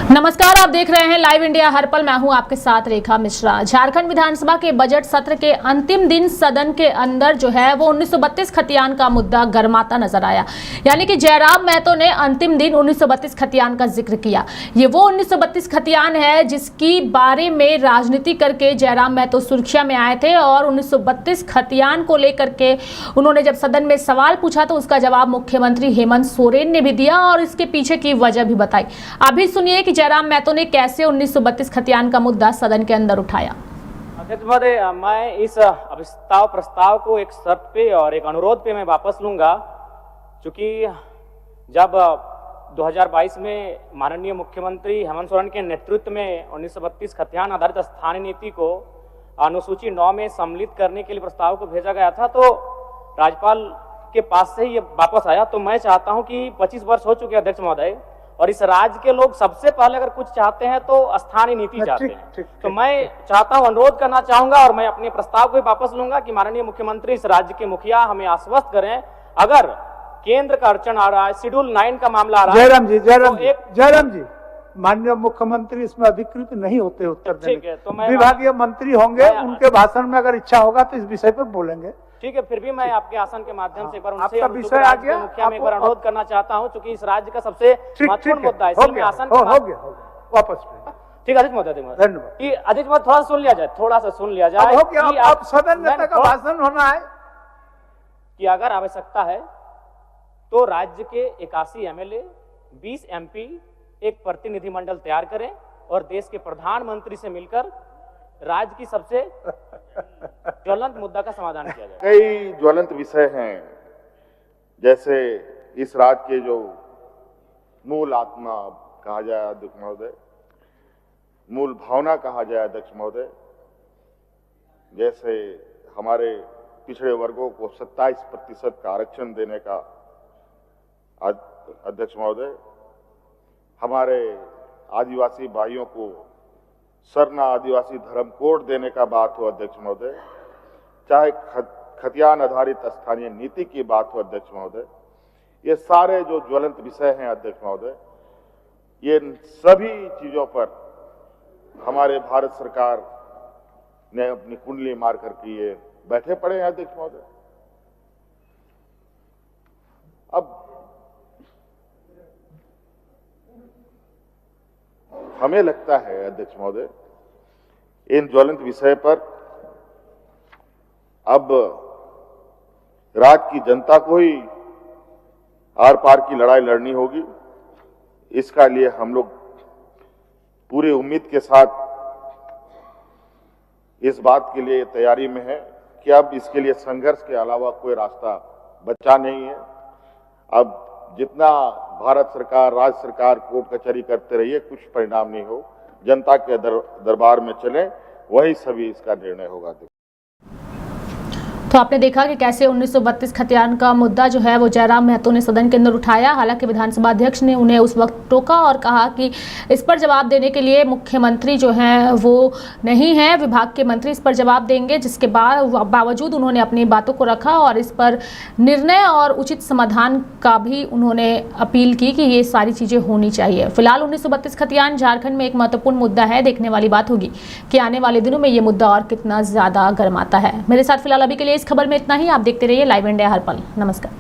नमस्कार, आप देख रहे हैं लाइव इंडिया हर पल। मैं हूं आपके साथ रेखा मिश्रा। झारखंड विधानसभा के बजट सत्र के अंतिम दिन सदन के अंदर जो है वो 1932 खतियान का मुद्दा गरमाता नजर आया। यानी कि जयराम महतो ने अंतिम दिन 1932 खतियान का जिक्र किया। ये वो 1932 खतियान है जिसकी बारे में राजनीति करके जयराम महतो सुर्खियां में आए थे और 1932 खतियान को लेकर के उन्होंने जब सदन में सवाल पूछा तो उसका जवाब मुख्यमंत्री हेमंत सोरेन ने भी दिया और इसके पीछे की वजह भी बताई। अभी सुनिए कि जयराम महतो ने कैसे 1932 खतियान का मुद्दा सदन के अंदर उठाया। अध्यक्ष महोदय, मैं इस प्रस्ताव को एक शर्त पे और एक अनुरोध पे मैं वापस लूंगा, क्योंकि जब 2022 में माननीय मुख्यमंत्री हेमंत सोरेन के नेतृत्व में 1932 खतियान आधारित स्थानीय नीति को अनुसूची 9 में सम्मिलित करने के लिए प्रस्ताव को भेजा गया था, तो राज्यपाल के पास से ही ये वापस आया। तो मैं चाहता हूं कि 25 वर्ष हो चुके अध्यक्ष महोदय, और इस राज्य के लोग सबसे पहले अगर कुछ चाहते हैं तो स्थानीय नीति चाहते हैं। तो मैं चाहता हूं, अनुरोध करना चाहूंगा और मैं अपने प्रस्ताव को भी वापस लूंगा कि माननीय मुख्यमंत्री इस राज्य के मुखिया हमें आश्वस्त करें, अगर केंद्र का अड़चन आ रहा है, शेड्यूल 9 का मामला आ रहा है। जयराम जी, माननीय मुख्यमंत्री इसमें अधिकृत नहीं होते उत्तर देने। ठीक है, तो मैं विभागीय मंत्री होंगे, उनके भाषण में अगर इच्छा होगा तो इस विषय पर बोलेंगे। ठीक है, फिर भी मैं आपके आसन के माध्यम से एक बार उनसे आपका विषय आ गया, मुखिया में एक बार अनुरोध करना चाहता हूं, क्योंकि इस राज्य का सबसे महत्वपूर्ण मुद्दा है। हो गया, वापस ठीक है अध्यक्ष महोदय, धन्यवाद। अध्यक्ष महोदय थोड़ा सुन लिया जाए, थोड़ा सा सुन लिया जाए। आप सदन नेता का भाषण होना है कि अगर आवश्यकता है तो राज्य के 81 एमएलए, 20 एमपी एक प्रतिनिधिमंडल तैयार करें और देश के प्रधानमंत्री से मिलकर राज्य की सबसे ज्वलंत मुद्दा का समाधान किया जाए। कई ज्वलंत विषय हैं, जैसे इस राज्य के जो मूल आत्मा कहा जाए अध्यक्ष महोदय, मूल भावना कहा जाए अध्यक्ष महोदय, जैसे हमारे पिछड़े वर्गों को 27% का आरक्षण देने का अध्यक्ष महोदय, हमारे आदिवासी भाइयों को सरना आदिवासी धर्म कोड देने का बात हो अध्यक्ष महोदय, चाहे खतियान आधारित स्थानीय नीति की बात हो अध्यक्ष महोदय, ये सारे जो ज्वलंत विषय हैं अध्यक्ष महोदय, ये सभी चीजों पर हमारे भारत सरकार ने अपनी कुंडली मार करके ये बैठे पड़े हैं अध्यक्ष महोदय। अब हमें लगता है अध्यक्ष महोदय, इन ज्वलंत विषय पर अब राज्य की जनता को ही आर पार की लड़ाई लड़नी होगी। इसका लिए हम लोग पूरी उम्मीद के साथ इस बात के लिए तैयारी में है कि अब इसके लिए संघर्ष के अलावा कोई रास्ता बचा नहीं है। अब जितना भारत सरकार, राज्य सरकार कोर्ट कचहरी करते रहिए, कुछ परिणाम नहीं हो, जनता के दरबार में चले, वही सभी इसका निर्णय होगा। तो आपने देखा कि कैसे 1932 खतियान का मुद्दा जो है वो जयराम महतो ने सदन के अंदर उठाया। हालांकि विधानसभा अध्यक्ष ने उन्हें उस वक्त टोका और कहा कि इस पर जवाब देने के लिए मुख्यमंत्री जो हैं वो नहीं है, विभाग के मंत्री इस पर जवाब देंगे, जिसके बावजूद उन्होंने अपनी बातों को रखा और इस पर निर्णय और उचित समाधान का भी उन्होंने अपील की कि ये सारी चीज़ें होनी चाहिए। फिलहाल 1932 खतियान झारखंड में एक महत्वपूर्ण मुद्दा है। देखने वाली बात होगी कि आने वाले दिनों में ये मुद्दा और कितना ज़्यादा गर्माता है। मेरे साथ फिलहाल अभी के लिए इस खबर में इतना ही। आप देखते रहिए लाइव इंडिया हर पल। नमस्कार।